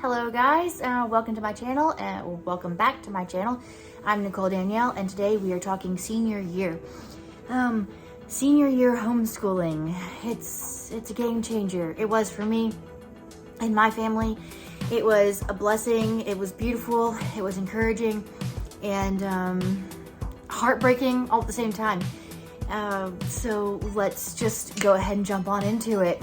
Hello guys, welcome to my channel and welcome back to my channel. I'm Nicole Danielle and today we are talking senior year. Senior year homeschooling. It's a game changer. It was for me and my family. It was a blessing. It was beautiful. It was encouraging and heartbreaking all at the same time. So let's just go ahead and jump on into it.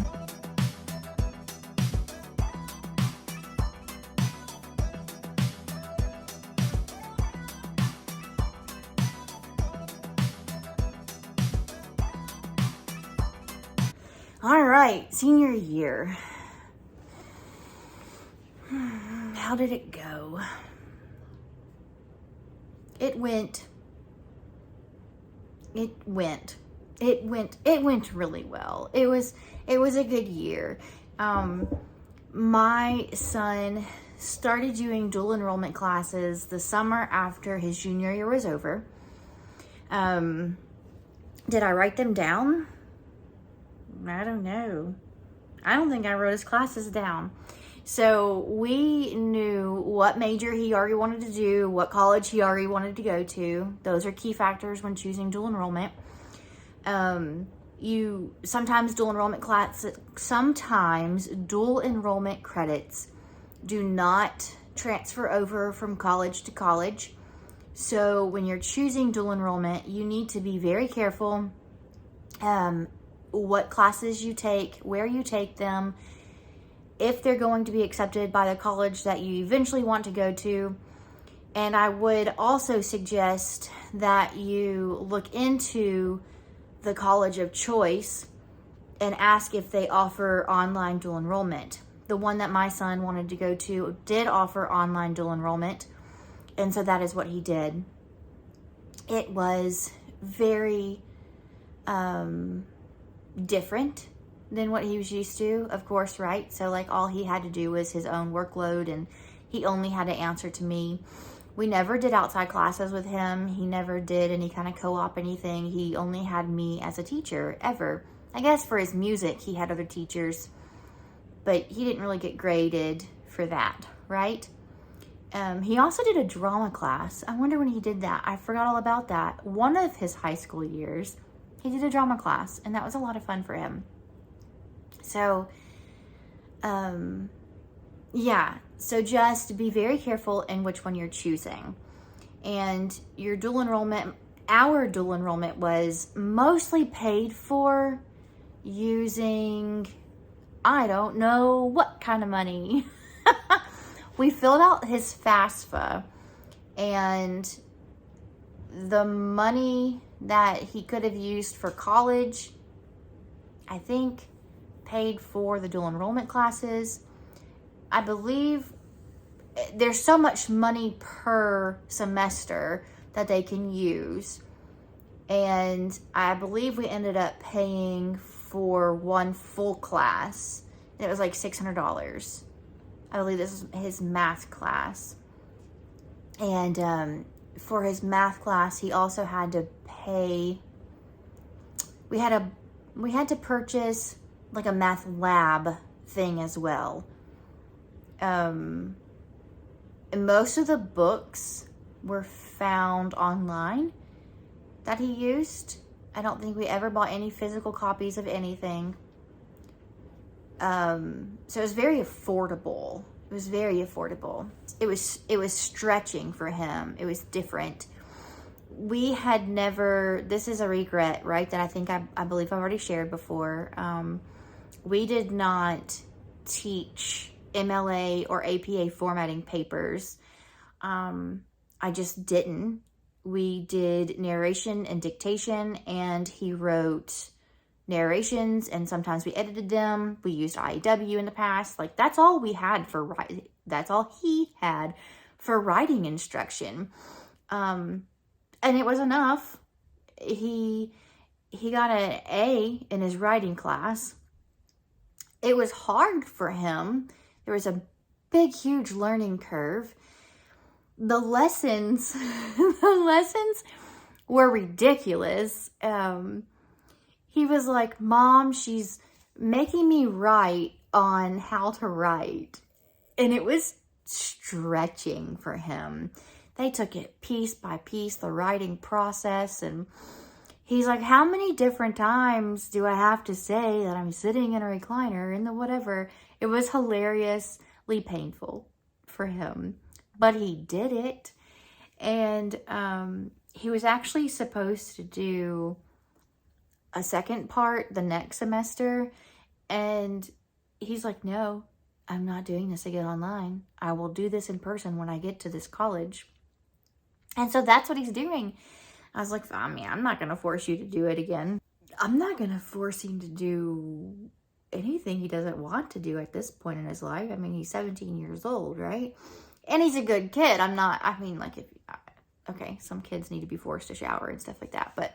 All right, senior year. How did it go? It went really well. It was a good year. My son started doing dual enrollment classes the summer after his junior year was over. Did I write them down? I don't know. I don't think I wrote his classes down. So we knew what major he already wanted to do, what college he already wanted to go to. Those are key factors when choosing dual enrollment. Sometimes dual enrollment credits do not transfer over from college to college. So when you're choosing dual enrollment, you need to be very careful what classes you take, where you take them, if they're going to be accepted by the college that you eventually want to go to. And I would also suggest that you look into the college of choice and ask if they offer online dual enrollment. The one that my son wanted to go to did offer online dual enrollment, and so that is what he did. It was very different than what he was used to, of course, right? So like all he had to do was his own workload and he only had to answer to me. We never did outside classes with him. He never did any kind of co-op anything. He only had me as a teacher ever. I guess for his music, he had other teachers, but he didn't really get graded for that, right? He also did a drama class. I wonder when he did that. I forgot all about that. One of his high school years, he did a drama class, and that was a lot of fun for him. So, yeah. So just be very careful in which one you're choosing. And your dual enrollment, our dual enrollment was mostly paid for using, I don't know what kind of money. We filled out his FASFA, and the money that he could have used for college, I think, paid for the dual enrollment classes. I believe there's so much money per semester that they can use. And I believe we ended up paying for one full class. It was like $600. I believe this is his math class. And for his math class, he also had to pay. We had to purchase like a math lab thing as well. And most of the books were found online that he used. I don't think we ever bought any physical copies of anything. So it was very affordable. It was very affordable. It was stretching for him. It was different. We had never, this is a regret, right? That I believe I've already shared before. We did not teach MLA or APA formatting papers. I just didn't. We did narration and dictation, and he wrote narrations, and sometimes we edited them. We used IEW in the past. Like that's all we had for writing. That's all he had for writing instruction. And it was enough. He got an A in his writing class. It was hard for him. There was a big, huge learning curve. The lessons were ridiculous. He was like, Mom, she's making me write on how to write. And it was stretching for him. They took it piece by piece, the writing process. And he's like, how many different times do I have to say that I'm sitting in a recliner in the whatever? It was hilariously painful for him, but he did it. And he was actually supposed to do a second part the next semester. And he's like, no, I'm not doing this again online. I will do this in person when I get to this college. And so that's what he's doing. I was like, I mean, I'm not going to force you to do it again. I'm not going to force him to do anything he doesn't want to do at this point in his life. I mean, he's 17 years old, right? And he's a good kid. Okay, some kids need to be forced to shower and stuff like that. But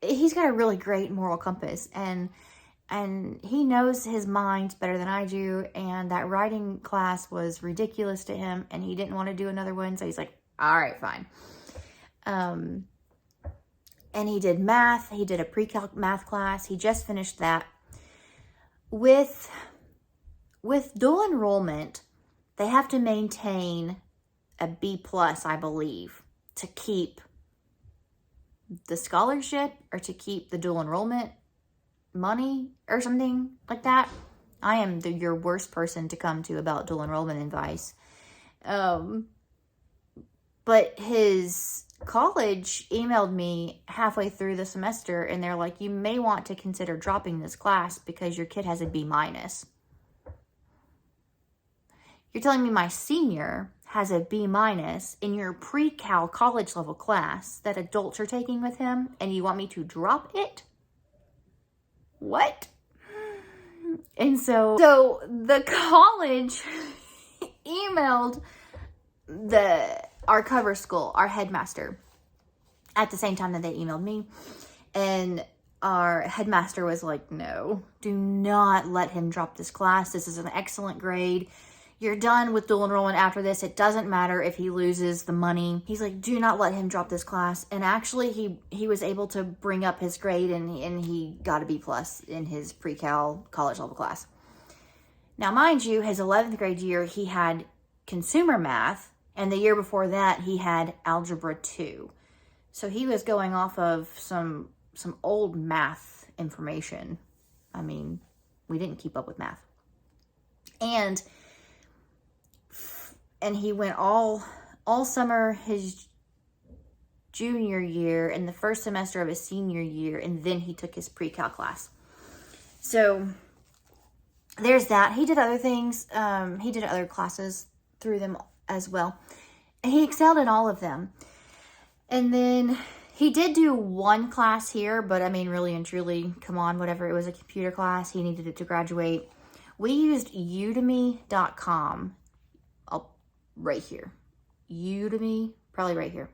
he's got a really great moral compass. And he knows his mind better than I do. And that writing class was ridiculous to him. And he didn't want to do another one. So he's like, all right, fine. And he did math. He did a pre-calc math class. He just finished that. With dual enrollment, they have to maintain a B+, I believe, to keep the scholarship or to keep the dual enrollment money or something like that. I am your worst person to come to about dual enrollment advice. But his college emailed me halfway through the semester and they're like, you may want to consider dropping this class because your kid has a B-. You're telling me my senior has a B- in your pre-cal college level class that adults are taking with him and you want me to drop it? What? And so the college emailed our cover school, our headmaster, at the same time that they emailed me. And our headmaster was like, no, do not let him drop this class. This is an excellent grade. You're done with dual enrollment after this. It doesn't matter if he loses the money. He's like, do not let him drop this class. And actually, he was able to bring up his grade and he got a B+ in his pre-cal college level class. Now, mind you, his 11th grade year, he had consumer math. And the year before that, he had Algebra 2. So he was going off of some old math information. I mean, we didn't keep up with math. And he went all summer his junior year and the first semester of his senior year, and then he took his pre-cal class. So there's that. He did other things. He did other classes through them as well. And he excelled in all of them. And then he did do one class here, but I mean, really and truly, come on, whatever. It was a computer class. He needed it to graduate. We used udemy.com. Right here. Udemy, probably right here.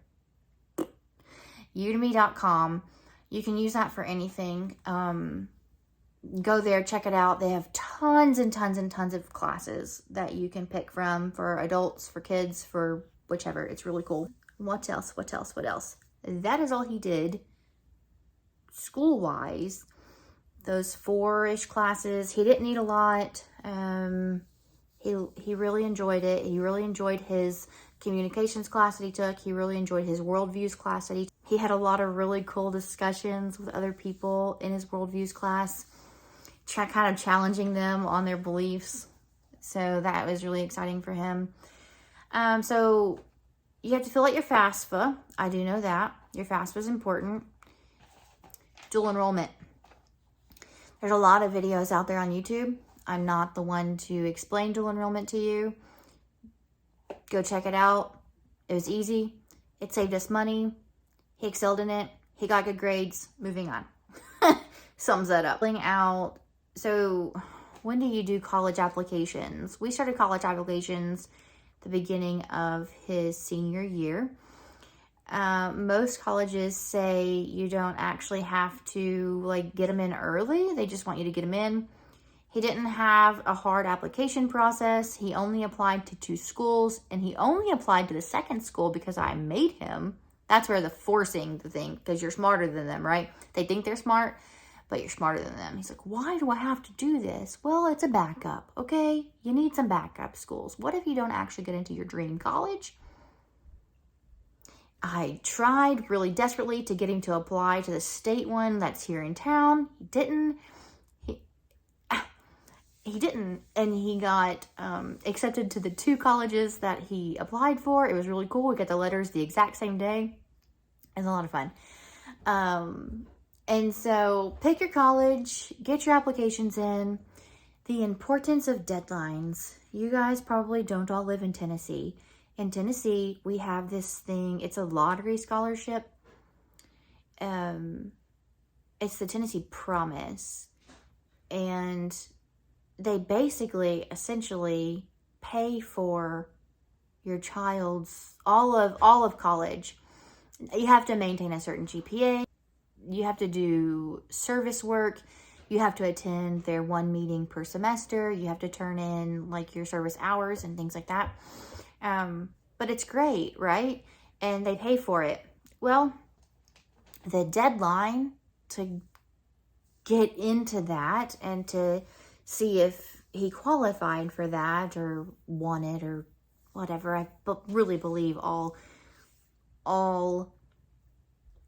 Udemy.com. You can use that for anything. Go there, check it out. They have tons and tons and tons of classes that you can pick from for adults, for kids, for whichever. It's really cool. What else? That is all he did school-wise. Those 4-ish classes. He didn't need a lot. He really enjoyed it. He really enjoyed his communications class that he took. He really enjoyed his worldviews class that he took. He had a lot of really cool discussions with other people in his worldviews class, kind of challenging them on their beliefs. So that was really exciting for him. So you have to fill out your FASFA. I do know that. Your FASFA is important. Dual enrollment. There's a lot of videos out there on YouTube. I'm not the one to explain dual enrollment to you. Go check it out. It was easy. It saved us money. He excelled in it. He got good grades. Moving on. Sums that up. So when do you do college applications? We started college applications the beginning of his senior year. Most colleges say you don't actually have to get them in early. They just want you to get them in. He didn't have a hard application process. He only applied to 2 schools, and he only applied to the second school because I made him. That's where the forcing the thing, because you're smarter than them, right? They think they're smart, but you're smarter than them. He's like, why do I have to do this? Well, it's a backup, okay? You need some backup schools. What if you don't actually get into your dream college? I tried really desperately to get him to apply to the state one that's here in town. He didn't. He didn't, and he got accepted to the 2 colleges that he applied for. It was really cool. We got the letters the exact same day. It was a lot of fun. And so pick your college, get your applications in. The importance of deadlines. You guys probably don't all live in Tennessee. In Tennessee, we have this thing. It's a lottery scholarship. It's the Tennessee Promise. And they basically, essentially pay for your child's, all of college. You have to maintain a certain GPA. You have to do service work. You have to attend their 1 meeting per semester. You have to turn in like your service hours and things like that. But it's great, right? And they pay for it. Well, the deadline to get into that and to see if he qualified for that or won it or whatever. I really believe all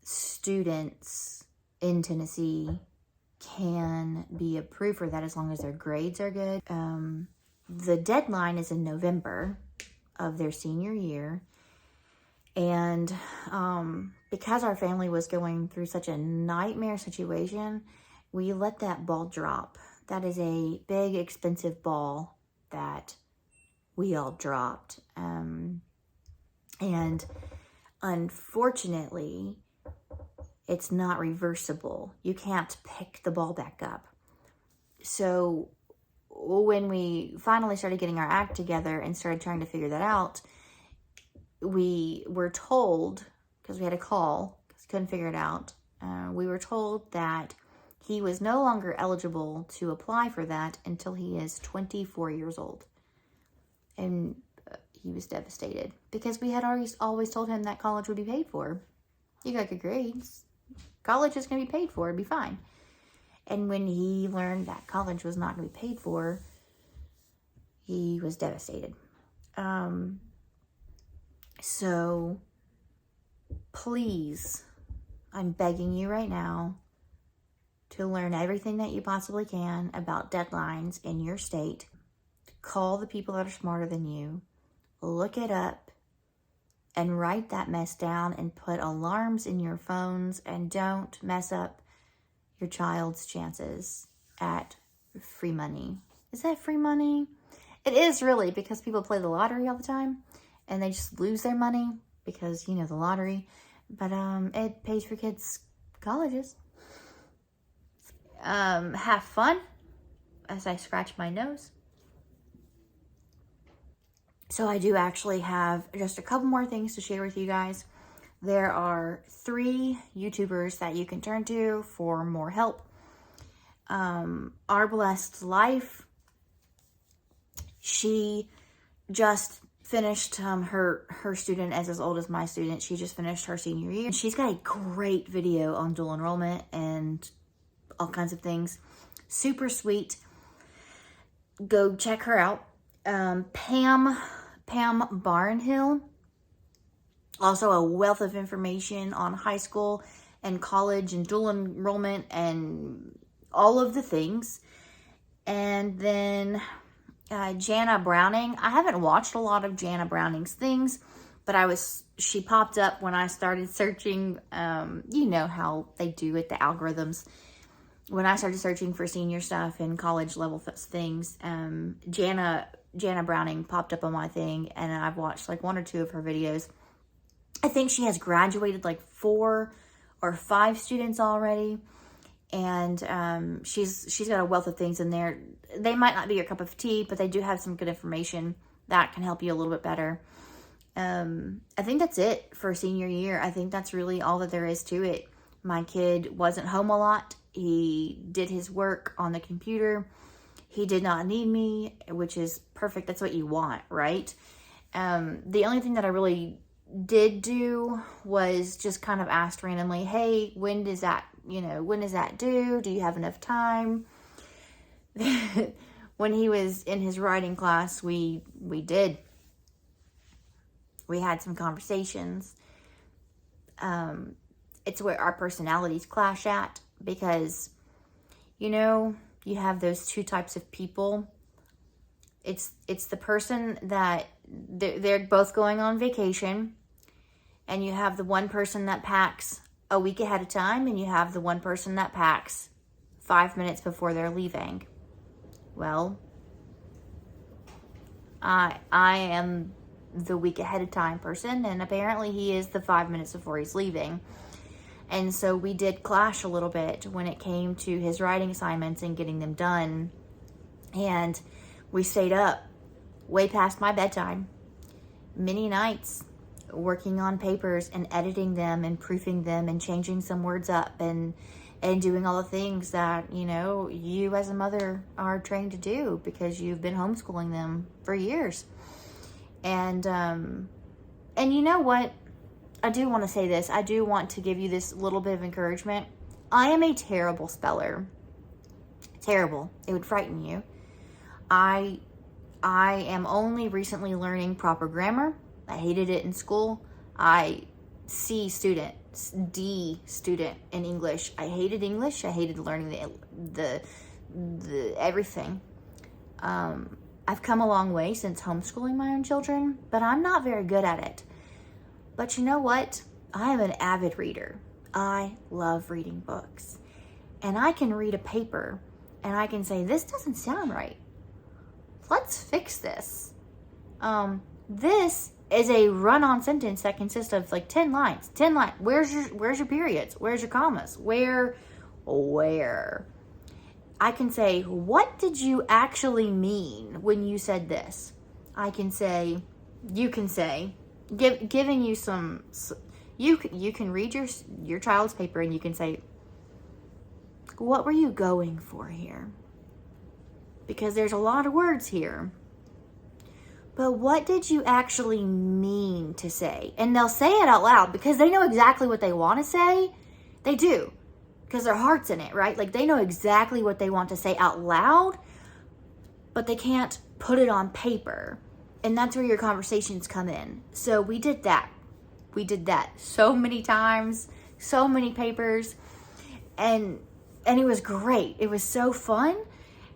students in Tennessee can be approved for that as long as their grades are good. The deadline is in November of their senior year. And because our family was going through such a nightmare situation, we let that ball drop. That is a big, expensive ball that we all dropped. And unfortunately, it's not reversible. You can't pick the ball back up. So when we finally started getting our act together and started trying to figure that out, we were told, because we had a call, because we couldn't figure it out, we were told that he was no longer eligible to apply for that until he is 24 years old. And he was devastated because we had always told him that college would be paid for. You got good grades. College is going to be paid for. It'd be fine. And when he learned that college was not going to be paid for, he was devastated. So please, I'm begging you right now to learn everything that you possibly can about deadlines in your state. Call the people that are smarter than you. Look it up and write that mess down and put alarms in your phones and don't mess up your child's chances at free money. Is that free money? It is really, because people play the lottery all the time and they just lose their money because, you know, the lottery. But it pays for kids' colleges. Have fun as I scratch my nose. So I do actually have just a couple more things to share with you guys. There are 3 YouTubers that you can turn to for more help. Our Blessed Life. She just finished her student as old as my student. She just finished her senior year. She's got a great video on dual enrollment and all kinds of things. Super sweet. Go check her out. Pam Barnhill. Also a wealth of information on high school and college and dual enrollment and all of the things. And then Jana Browning. I haven't watched a lot of Jana Browning's things, but she popped up when I started searching. You know how they do with the algorithms. When I started searching for senior stuff and college level things, Jana Browning popped up on my thing, and I've watched like 1 or 2 of her videos. I think she has graduated like 4 or 5 students already, and she's got a wealth of things in there. They might not be your cup of tea, but they do have some good information that can help you a little bit better. I think that's it for senior year. I think that's really all that there is to it. My kid wasn't home a lot. He did his work on the computer. He did not need me, which is perfect. That's what you want, right? The only thing that I really did do was just kind of asked randomly, hey, when does that when is that due? Do you have enough time? When he was in his writing class, we had some conversations. It's where our personalities clash at, because, you have those two types of people. It's the person that they're both going on vacation, and you have the one person that packs a week ahead of time, and you have the one person that packs 5 minutes before they're leaving. Well, I am the week ahead of time person, and apparently he is the 5 minutes before he's leaving. And so we did clash a little bit when it came to his writing assignments and getting them done. And we stayed up way past my bedtime, many nights, working on papers and editing them and proofing them and changing some words up and doing all the things that, you as a mother are trained to do because you've been homeschooling them for years. And you know what? I do want to say this. I do want to give you this little bit of encouragement. I am a terrible speller. Terrible. It would frighten you. I am only recently learning proper grammar. I hated it in school. C student in English. I hated English. I hated learning the everything. I've come a long way since homeschooling my own children, but I'm not very good at it. But you know what? I am an avid reader. I love reading books. And I can read a paper and I can say, this doesn't sound right. Let's fix this. This is a run-on sentence that consists of like 10 lines. 10 lines. Where's your periods? Where's your commas? Where? I can say, what did you actually mean when you said this? You can say, giving you some, you can read your child's paper and you can say, what were you going for here? Because there's a lot of words here. But what did you actually mean to say? And they'll say it out loud because they know exactly what they want to say. They do. Because their heart's in it, right? Like they know exactly what they want to say out loud, but they can't put it on paper. And that's where your conversations come in. So we did that. So many times, so many papers. And it was great. It was so fun.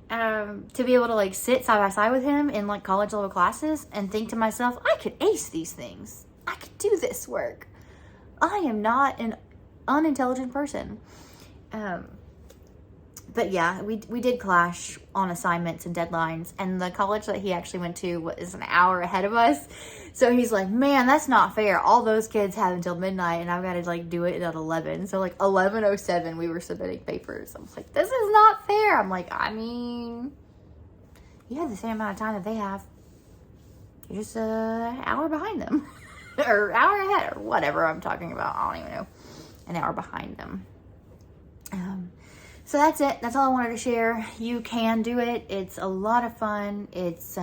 To be able to like sit side by side with him in like college level classes and think to myself, I could ace these things. I could do this work. I am not an unintelligent person. But yeah, we did clash on assignments and deadlines, and the college that he actually went to was an hour ahead of us. So he's like, man, that's not fair. All those kids have until midnight and I've got to like do it at 11. So like 11:07 we were submitting papers. I was like, this is not fair. I'm like, I mean, you have the same amount of time that they have. You're just an hour behind them or hour ahead or whatever I'm talking about. I don't even know. An hour behind them. So that's it. That's all I wanted to share. You can do it. It's a lot of fun. It's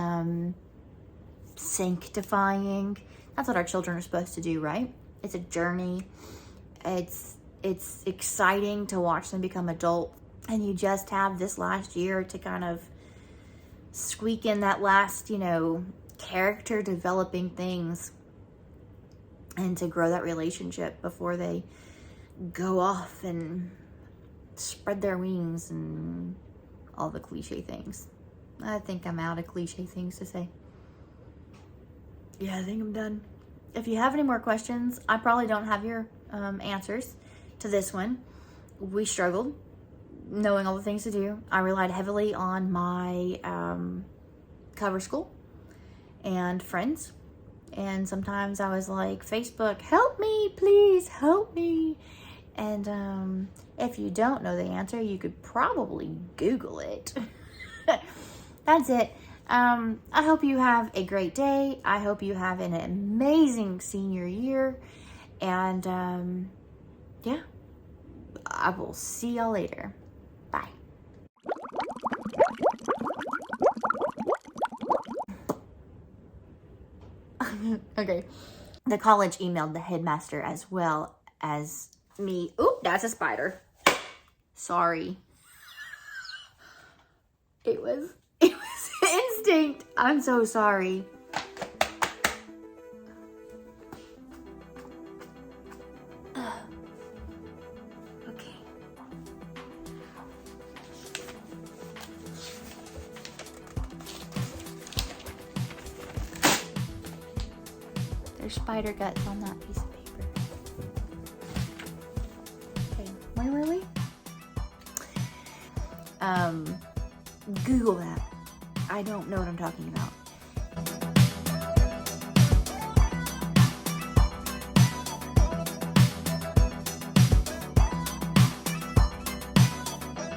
sanctifying. That's what our children are supposed to do, right? It's a journey. It's exciting to watch them become adults. And you just have this last year to kind of squeak in that last, character developing things and to grow that relationship before they go off and spread their wings and all the cliche things. I think I'm out of cliche things to say. Yeah, I think I'm done. If you have any more questions, I probably don't have your answers to this one. We struggled knowing all the things to do. I relied heavily on my cover school and friends. And sometimes I was like, Facebook, help me, please help me. And if you don't know the answer, you could probably Google it. That's it. I hope you have a great day. I hope you have an amazing senior year. And yeah, I will see y'all later. Bye. Okay. The college emailed the headmaster as well as me. Oop, that's a spider. Sorry. It was instinct. I'm so sorry. Okay. There's spider guts on that piece of paper. Okay, where were we? Google that. I don't know what I'm talking about.